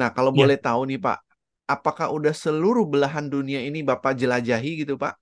Nah, kalau Ya, boleh tahu nih Pak, apakah udah seluruh belahan dunia ini Bapak jelajahi gitu Pak?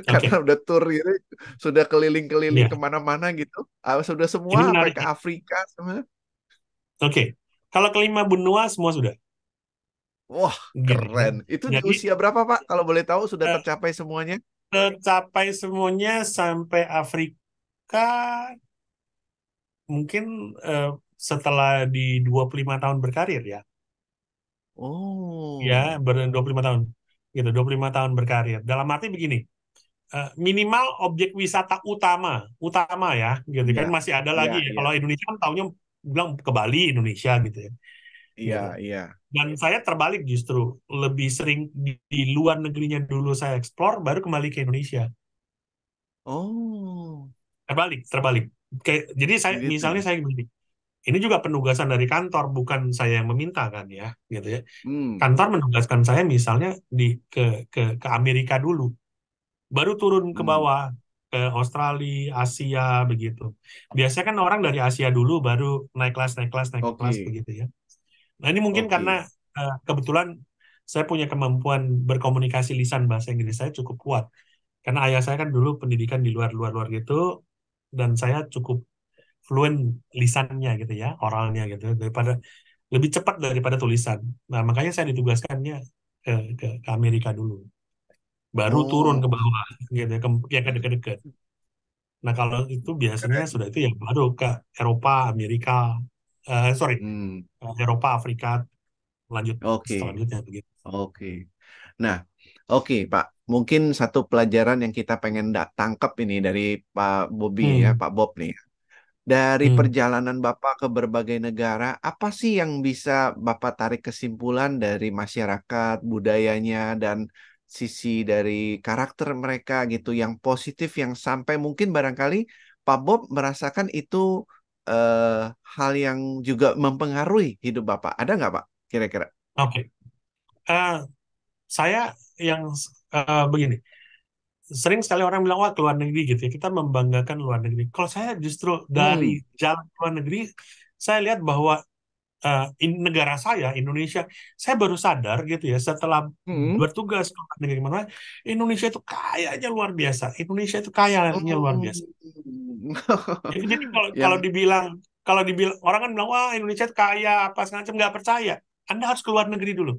Karena oke. udah tur gitu, sudah keliling-keliling Ya, kemana-mana gitu. Sudah semua ini apa menarik ke nih. Afrika semua? Oke. Kalau kelima benua semua sudah. Wah, Gitu ya. keren. Itu di Jadi usia berapa Pak? Kalau boleh tahu sudah eh, tercapai semuanya? tercapai semuanya sampai Afrika mungkin eh, setelah di 25 tahun berkarir ya. Ya, Oh, 25 tahun. Gitu, 25 tahun berkarir. Dalam arti begini, minimal objek wisata utama, utama ya, gitu iya, kan masih ada iya, lagi ya. iya, Kalau Indonesia kan taunya bilang ke Bali Indonesia gitu ya, iya, gitu. iya. Dan saya terbalik justru lebih sering di luar negerinya dulu saya eksplor, baru kembali ke Indonesia. Oh, Terbalik, terbalik. Jadi saya gitu misalnya ya. saya begini, ini juga penugasan dari kantor, bukan saya yang meminta kan ya, gitu ya. Hmm, Kantor menugaskan saya misalnya ke Amerika dulu, baru turun ke hmm. bawah ke Australia, Asia begitu. Biasanya kan orang dari Asia dulu baru naik kelas, naik kelas, naik kelas Oke, begitu ya. Nah ini mungkin karena oke. kebetulan saya punya kemampuan berkomunikasi lisan bahasa Inggris saya cukup kuat. Karena ayah saya kan dulu pendidikan di luar gitu, dan saya cukup fluent lisannya gitu ya, oralnya gitu, daripada lebih cepat daripada tulisan. Nah makanya saya ditugaskannya ke ke Amerika dulu, baru turun ke Oh, bawah gitu ya, yang ke dekat-dekat. Nah, kalau itu biasanya keren. sudah itu ya baru ke Eropa, Amerika, sorry, Hmm, Eropa, Afrika, lanjut oke, selanjutnya begitu. oke. Nah, oke, Pak. Mungkin satu pelajaran yang kita pengen tangkap ini dari Pak Bobby ya, Hmm, Pak Bob nih. Dari hmm. perjalanan Bapak ke berbagai negara, apa sih yang bisa Bapak tarik kesimpulan dari masyarakat, budayanya, dan sisi dari karakter mereka gitu, yang positif, yang sampai mungkin barangkali Pak Bob merasakan itu hal yang juga mempengaruhi hidup Bapak. Ada nggak Pak? Kira-kira? Oke. Eh, saya yang begini, sering sekali orang bilang wah keluar negeri gitu ya, kita membanggakan luar negeri. Kalau saya justru dari Hmm, jalan ke luar negeri, saya lihat bahwa negara saya Indonesia, saya baru sadar gitu ya setelah hmm. bertugas ke luar negeri mana, Indonesia itu kayanya luar biasa. Indonesia itu kayanya luar Oh. biasa. Jadi kalau Yang kalau dibilang orang kan bilang wah Indonesia itu kaya apa segala macam, nggak percaya. Anda harus keluar negeri dulu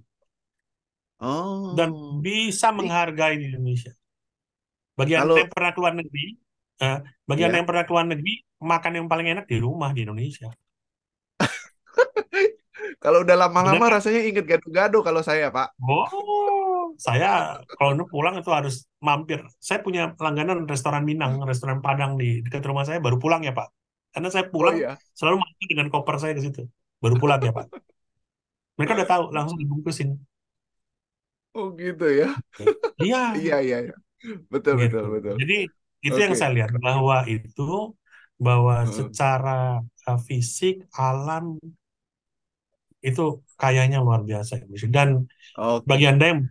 dan oh. bisa Ini menghargai Indonesia. Bagi Anda kalau yang pernah keluar negeri, eh, bagi Anda ya, yang pernah keluar negeri, makan yang paling enak di rumah di Indonesia. kalau udah Benar lama-lama kan? rasanya inget gado-gado kalau saya, Pak. Oh, saya kalau nu pulang itu harus mampir. Saya punya langganan restoran Minang, restoran Padang di dekat rumah saya. Baru pulang ya Pak. Karena saya Oh pulang iya. selalu mampir dengan koper saya ke situ. Baru pulang ya Pak. Mereka udah tahu langsung dibungkusin. Oh gitu ya. Iya, Iya, iya, iya. Betul, betul, gitu. betul. Jadi itu yang Oke. saya lihat bahwa Heeh. secara fisik alam itu kayanya luar biasa Indonesia. Dan bagi Oke. Anda yang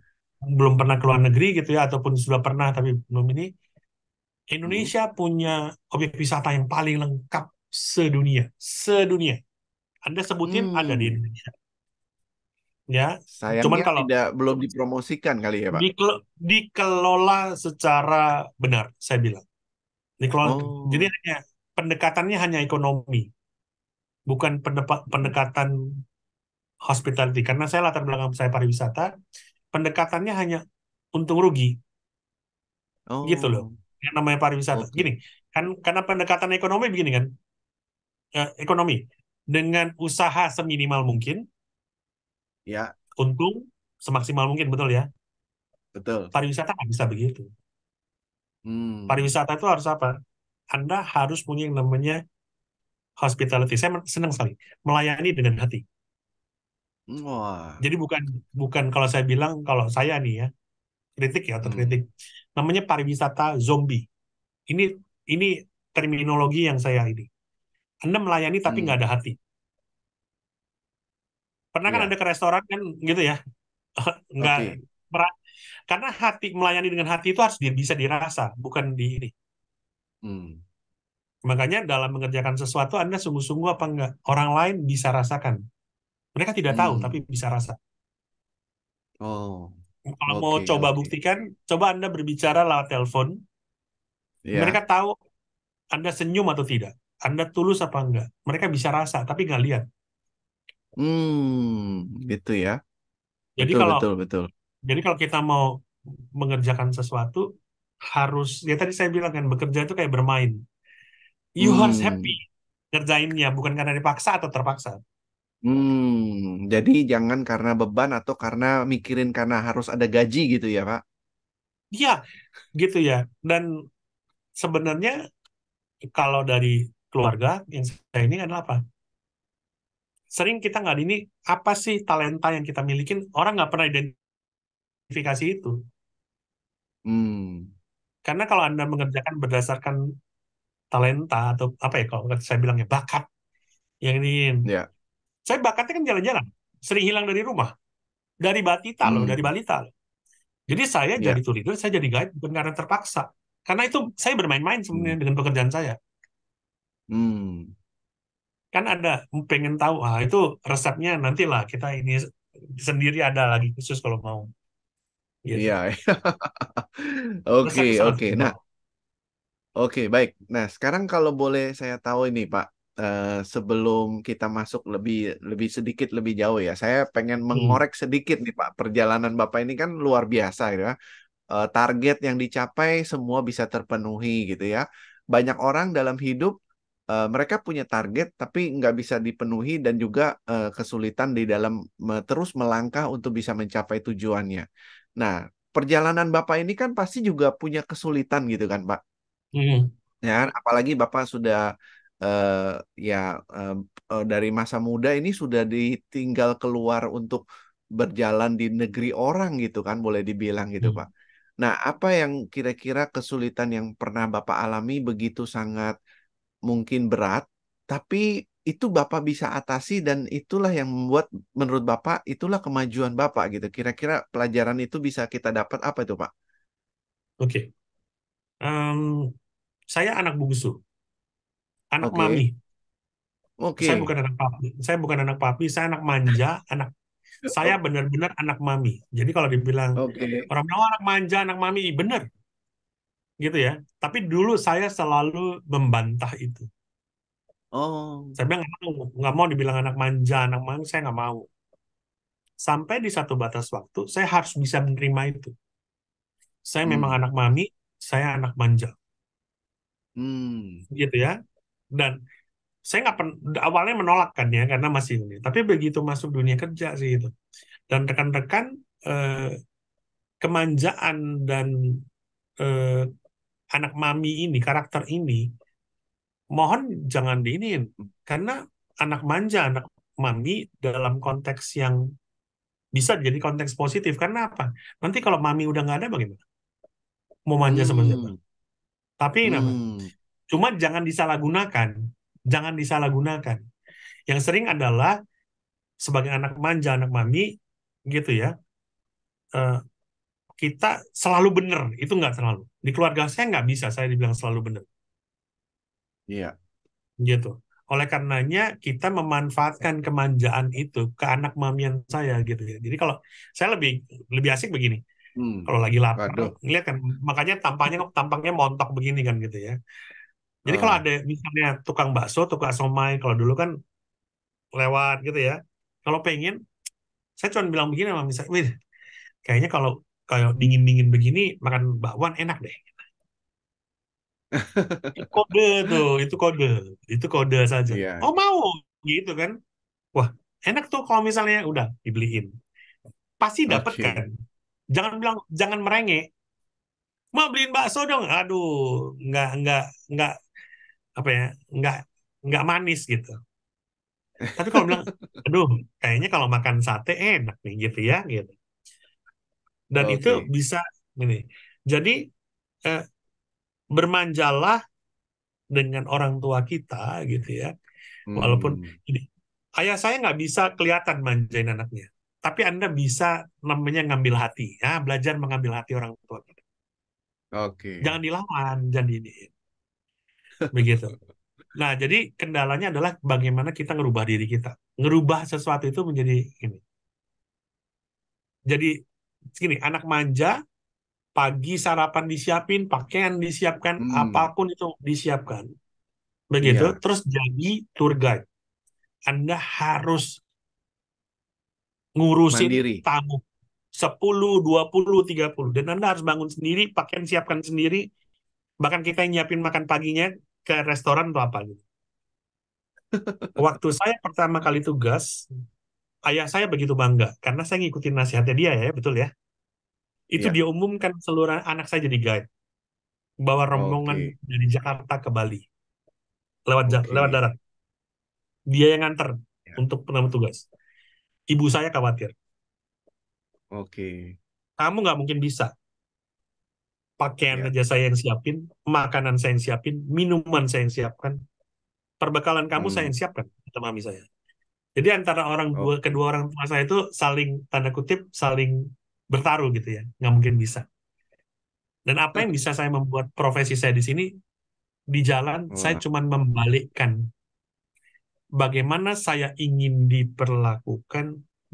belum pernah ke luar negeri gitu ya ataupun sudah pernah tapi belum ini, Hmm. Indonesia punya objek wisata yang paling lengkap sedunia, sedunia. Anda sebutin ada di Hmm. Indonesia, ya. Cuman Sayangnya kalau tidak belum dipromosikan kali ya, Pak. dikelola secara benar, saya bilang. Dikelola, jadi Oh. pendekatannya hanya ekonomi, bukan pendekatan hospitality. Karena saya latar belakang saya pariwisata, pendekatannya hanya untung rugi, gitu loh. Oh. Yang namanya pariwisata. Gini, Oke. kan karena pendekatan ekonomi begini kan, ekonomi dengan usaha seminimal mungkin, Ya, untung semaksimal mungkin, betul ya. betul. Pariwisata nggak bisa begitu. Hmm. Pariwisata itu harus apa? Anda harus punya yang namanya hospitality. Saya senang sekali melayani dengan hati. Wah. Jadi bukan bukan kalau saya bilang kalau saya nih ya kritik ya atau Hmm. kritik, namanya pariwisata zombie. Ini ini terminologi yang saya ini. Anda melayani tapi nggak Hmm. ada hati. Pernah kan Anda Ya. ke restoran kan gitu ya? Nggak Oke. karena hati melayani dengan hati itu harus bisa dirasa, bukan di ini. Hmm. Makanya dalam mengerjakan sesuatu Anda sungguh-sungguh apa enggak? Orang lain bisa rasakan. Mereka tidak tahu, tapi Hmm. bisa rasa. Oh, Kalau mau oke, coba oke. buktikan, coba Anda berbicara lewat telepon. Mereka Ya. tahu Anda senyum atau tidak. Anda tulus apa enggak. Mereka bisa rasa, tapi nggak lihat. Gitu ya. Jadi Betul, kalau betul, betul. jadi kalau kita mau mengerjakan sesuatu, harus, ya tadi saya bilang kan, bekerja itu kayak bermain. You harus happy Hmm. ngerjainnya, bukan karena dipaksa atau terpaksa. Jadi jangan karena beban atau karena mikirin karena harus ada gaji gitu ya, Pak. Iya, gitu ya. Dan sebenarnya kalau dari keluarga yang saya ini adalah apa? Sering kita nggak ini apa sih talenta yang kita milikin? Orang nggak pernah identifikasi itu. Hmm, Karena kalau Anda mengerjakan berdasarkan talenta atau apa ya kalau saya bilangnya bakat yang ini, ya. saya bakatnya kan jalan-jalan, sering hilang dari rumah, dari batita loh, dari Hmm, balita loh. Jadi saya jadi ya. tour leader, saya jadi guide bukan karena terpaksa. Karena itu saya bermain-main Hmm, sebenarnya dengan pekerjaan saya. hmm. Kan ada pengen tahu, ah itu resepnya nantilah kita ini sendiri ada lagi khusus kalau mau gitu. Iya. Oke, Resepnya sangat oke. simpel. Nah, oke, baik. Nah, sekarang kalau boleh saya tahu ini, Pak, sebelum kita masuk lebih lebih sedikit lebih jauh ya, saya pengen Hmm. mengorek sedikit nih, Pak. Perjalanan Bapak ini kan luar biasa gitu ya. Target yang dicapai semua bisa terpenuhi gitu ya. Banyak orang dalam hidup mereka punya target tapi nggak bisa dipenuhi dan juga kesulitan di dalam terus melangkah untuk bisa mencapai tujuannya. Nah, perjalanan Bapak ini kan pasti juga punya kesulitan gitu kan, Pak. Hmm. Ya, kan? Apalagi Bapak sudah eh, ya eh, dari masa muda ini sudah ditinggal keluar untuk berjalan di negeri orang gitu kan, boleh dibilang gitu, Pak. Hmm. Nah, apa yang kira-kira kesulitan yang pernah Bapak alami begitu sangat mungkin berat, tapi itu Bapak bisa atasi dan itulah yang membuat menurut Bapak itulah kemajuan Bapak gitu. Kira-kira pelajaran itu bisa kita dapat apa itu, Pak? Oke. Em, saya anak bungsu, anak Oke, mami. Saya oke, bukan anak papi. Saya bukan anak papi. Saya anak manja. Saya O- benar-benar anak mami. Jadi kalau dibilang oke. orang bilang "Oh, anak manja, anak mami, benar gitu ya. Tapi dulu saya selalu membantah itu. Oh, Saya bilang nggak mau dibilang anak manja, anak mami. Saya nggak mau. Sampai di satu batas waktu, saya harus bisa menerima itu. Saya memang hmm, anak mami, saya anak manja, hmm, gitu ya. Dan saya nggak awalnya menolak kan ya karena masih ini. Tapi begitu masuk dunia kerja sih itu. Dan rekan-rekan eh, kemanjaan dan eh, anak mami ini, karakter ini, mohon jangan diinin. Karena anak manja, anak mami dalam konteks yang bisa jadi konteks positif. Karena apa? Nanti kalau mami udah nggak ada bagaimana? Mau manja sama siapa? hmm, Tapi nama, hmm, cuma jangan disalahgunakan. Jangan disalahgunakan. Yang sering adalah sebagai anak manja, anak mami, gitu ya. eh, kita selalu benar, itu nggak selalu. Di keluarga saya nggak bisa saya dibilang selalu benar. iya, Gitu. Oleh karenanya kita memanfaatkan kemanjaan itu ke anak mamian saya gitu ya. Jadi kalau saya lebih lebih asik begini. hmm, Kalau lagi lapar, waduh, lihat kan makanya tampangnya tampangnya montok begini kan gitu ya. Jadi kalau oh, ada misalnya tukang bakso, tukang somai, kalau dulu kan lewat gitu ya. Kalau pengen, saya cuma bilang begini sama misalnya, wih, kayaknya kalau kayak dingin-dingin begini makan bakwan enak deh. Itu kode tuh, itu kode saja. iya, Oh mau, gitu kan? Wah, enak tuh kalau misalnya udah dibeliin. Pasti dapat oke, kan. Jangan bilang, jangan merengek. Mau beliin bakso dong. Aduh, nggak apa ya, nggak nggak manis gitu. Tapi kalau bilang, aduh, kayaknya kalau makan sate enak nih gitu ya, gitu. Dan itu oke, bisa ini. Jadi eh, bermanjalah dengan orang tua kita gitu ya. Walaupun hmm, ini, ayah saya nggak bisa kelihatan manjain anaknya. Tapi Anda bisa namanya ngambil hati. Ya, belajar mengambil hati orang tua kita. oke. Jangan dilawan, jangan ini. Begitu. Nah, jadi kendalanya adalah bagaimana kita ngerubah diri kita. Ngerubah sesuatu itu menjadi ini. Jadi gini, anak manja, pagi sarapan disiapin, pakaian disiapkan, Hmm, apapun itu disiapkan. Begitu, iya, terus jadi tour guide. Anda harus ngurusin mandiri. tamu 10, 20, 30. Dan Anda harus bangun sendiri, pakaian siapkan sendiri. Bahkan kita yang nyiapin makan paginya ke restoran atau apa gitu. Waktu saya pertama kali tugas, ayah saya begitu bangga karena saya ngikutin nasihatnya dia ya, betul ya. Itu Iya, dia umumkan seluruh anak saya jadi guide, bawa rombongan oke, dari Jakarta ke Bali lewat oke. darat. Dia yang nganter Ya, untuk penemu tugas. Ibu saya khawatir, oke. kamu nggak mungkin bisa. Pakaian Ya, aja saya yang siapin, makanan saya yang siapin, minuman saya yang siapkan, perbekalan kamu saya hmm, yang siapkan, kata mami saya. Jadi antara oke. kedua orang tua saya itu saling tanda kutip saling bertaruh gitu ya, nggak mungkin bisa. Dan apa yang bisa saya membuat profesi saya di sini di jalan, saya Wah, cuma membalikkan bagaimana saya ingin diperlakukan,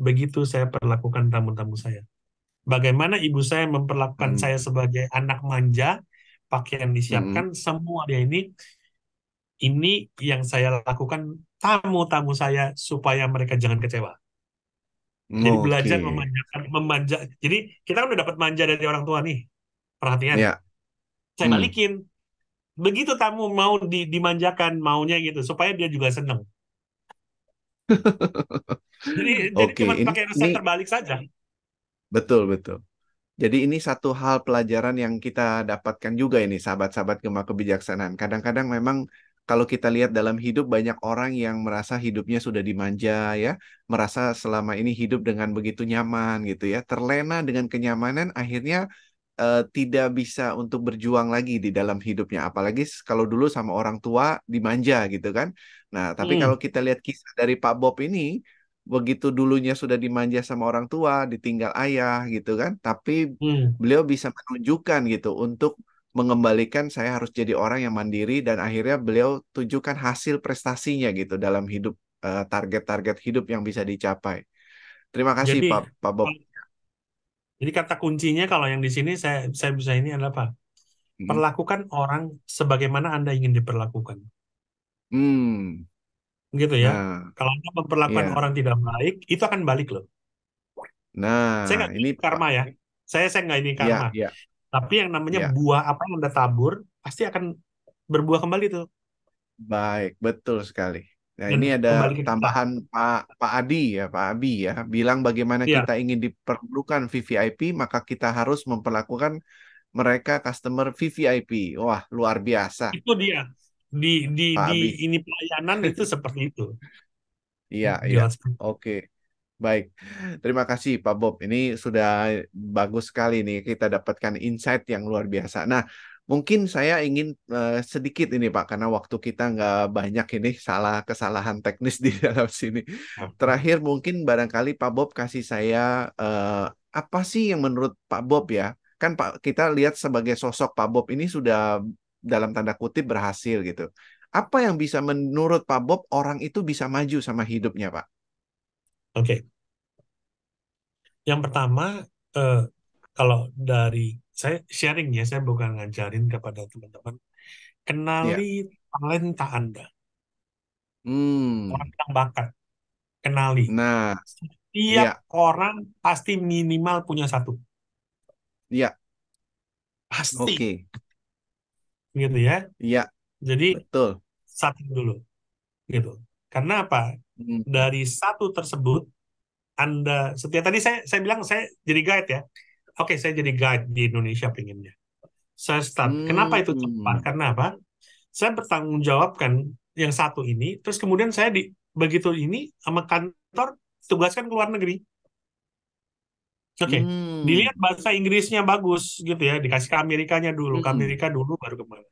begitu saya perlakukan tamu-tamu saya. Bagaimana ibu saya memperlakukan saya hmm, sebagai anak manja, pakaian hmm, disiapkan, semua dia ini yang saya lakukan tamu-tamu saya supaya mereka jangan kecewa. Jadi oke. belajar memanjakan, memanja. Jadi kita kan udah dapat manja dari orang tua nih, perhatian. Ya, Saya hmm. balikin. Begitu tamu mau dimanjakan, maunya gitu, supaya dia juga seneng. Jadi Oke, cuma ini pakai resep ini terbalik saja. betul betul. Jadi ini satu hal pelajaran yang kita dapatkan juga ini sahabat-sahabat Gema Kebijaksanaan. Kadang-kadang memang kalau kita lihat dalam hidup banyak orang yang merasa hidupnya sudah dimanja ya, merasa selama ini hidup dengan begitu nyaman gitu ya, terlena dengan kenyamanan akhirnya tidak bisa untuk berjuang lagi di dalam hidupnya. Apalagi kalau dulu sama orang tua dimanja gitu kan. Nah, tapi kalau Hmm, kita lihat kisah dari Pak Bob ini, begitu dulunya sudah dimanja sama orang tua, ditinggal ayah gitu kan, tapi hmm. beliau bisa menunjukkan gitu untuk mengembalikan saya harus jadi orang yang mandiri dan akhirnya beliau tunjukkan hasil prestasinya gitu dalam hidup target-target hidup yang bisa dicapai. Terima kasih Jadi Pak Bob. jadi kata kuncinya kalau yang di sini saya bisa ini adalah apa? Hmm. Perlakukan orang sebagaimana Anda ingin diperlakukan. Hmm. Gitu ya. Nah, Kalau Anda memperlakukan iya. orang tidak baik, itu akan balik loh. Saya Nah, nggak ini ini Pak. karma ya. Saya nggak ini Iya, karma. iya, Tapi yang namanya iya. buah apa yang Anda tabur, pasti akan berbuah kembali tuh. Baik, betul sekali. Nah, Dan ini ada kembali ke kita. tambahan Pak Adi ya, Pak Abi ya, bilang bagaimana Iya, kita ingin diperlukan VVIP, maka kita harus memperlakukan mereka customer VVIP. Wah, luar biasa, itu dia. Di di Pak di Abi. ini pelayanan itu seperti itu. Iya, iya. Jelas. Oke. Baik, terima kasih Pak Bob. Ini sudah bagus sekali nih kita dapatkan insight yang luar biasa. Nah, mungkin saya ingin sedikit ini Pak, karena waktu kita nggak banyak ini kesalahan teknis di dalam sini. Terakhir mungkin barangkali Pak Bob kasih saya eh, apa sih yang menurut Pak Bob ya? Kan Pak kita lihat sebagai sosok Pak Bob ini sudah dalam tanda kutip berhasil gitu. Apa yang bisa menurut Pak Bob orang itu bisa maju sama hidupnya Pak? Oke. Yang pertama, eh, kalau dari saya sharing ya, saya bukan ngajarin kepada teman-teman. Kenali Ya. talenta Anda. Orang Hmm. yang bakat. Kenali. Nah, Setiap ya, orang pasti minimal punya satu. ya, Pasti. oke, Gitu ya. ya, Jadi betul. satu dulu. Gitu. Karena apa? Hmm. Dari satu tersebut, Anda, setiap tadi saya bilang saya jadi guide ya. Oke, saya jadi guide di Indonesia pengennya. Saya start. Kenapa itu cepat? Hmm. Karena apa? Saya bertanggung jawabkan yang satu ini, terus kemudian saya begitu ini sama kantor tugaskan ke luar negeri. Oke, Hmm. dilihat bahasa Inggrisnya bagus gitu ya, dikasih ke Hmm. Amerika dulu baru kemana.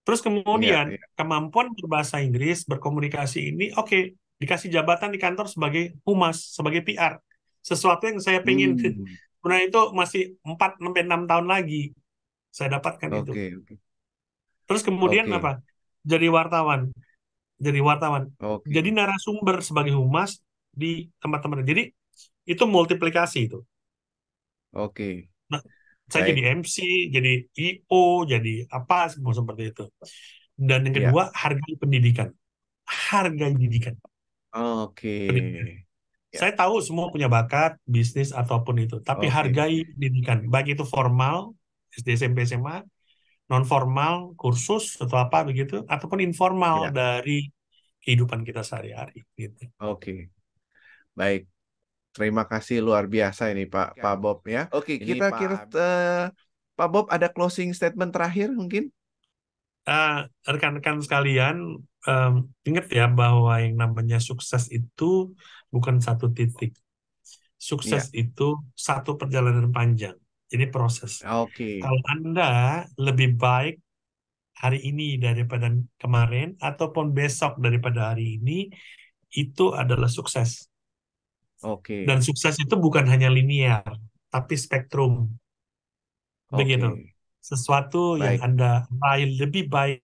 Terus Ya, kemudian ya. kemampuan berbahasa Inggris, berkomunikasi ini, oke, dikasih jabatan di kantor sebagai humas, sebagai PR. Sesuatu yang saya pengen, Hmm. nah itu masih 4 sampai 6 tahun lagi saya dapatkan itu. Oke, oke, Terus kemudian oke. apa? jadi wartawan, jadi wartawan, jadi Oke, narasumber sebagai humas di tempat-tempat. Jadi itu multiplikasi itu. oke, Nah, saya jadi baik, MC, jadi IO, jadi apa semua seperti itu. Dan yang ya, kedua, hargai pendidikan. Hargai pendidikan. oke, Pendidikan. ya, Saya tahu semua punya bakat, bisnis ataupun itu, tapi oke, hargai pendidikan. Baik itu formal, SD, SMP, SMA, non formal, kursus atau apa begitu, ataupun informal ya, dari kehidupan kita sehari-hari. Gitu. oke, baik. Terima kasih luar biasa ini Pak Bob ya. Oke, kita kira Pak Bob ada closing statement terakhir mungkin? Ah, rekan-rekan sekalian, em, ingat ya bahwa yang namanya sukses itu bukan satu titik. Sukses Iya. itu satu perjalanan panjang. Ini proses. Oke, Kalau Anda lebih baik hari ini daripada kemarin, ataupun besok daripada hari ini, itu adalah sukses. Dan oke, sukses itu bukan hanya linear, tapi spektrum. Begitu. oke. Sesuatu yang Baik, Anda raih lebih baik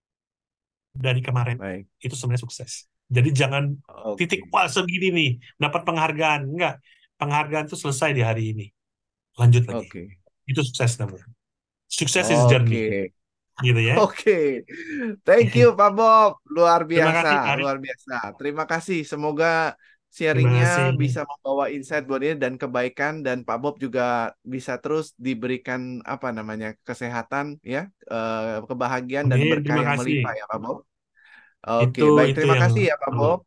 dari kemarin, baik. itu sebenarnya sukses. Jadi jangan titik, Oke, wah segini nih, dapat penghargaan. Enggak. Penghargaan itu selesai di hari ini. Lanjut lagi. oke, Itu sukses namanya. Sukses is journey. oke. Gitu ya. Oke, thank you Pak Bob, luar Terima biasa, kasih, Pak Ari. luar biasa. Terima kasih, semoga Terima sharingnya kasih. bisa membawa insight buat ini dan kebaikan dan Pak Bob juga bisa terus diberikan apa namanya kesehatan ya, kebahagiaan dan Amin. berkah Terima yang kasih. melimpah ya Pak Bob. Oke, Itu baik itu terima yang kasih ya Pak perlu. Bob.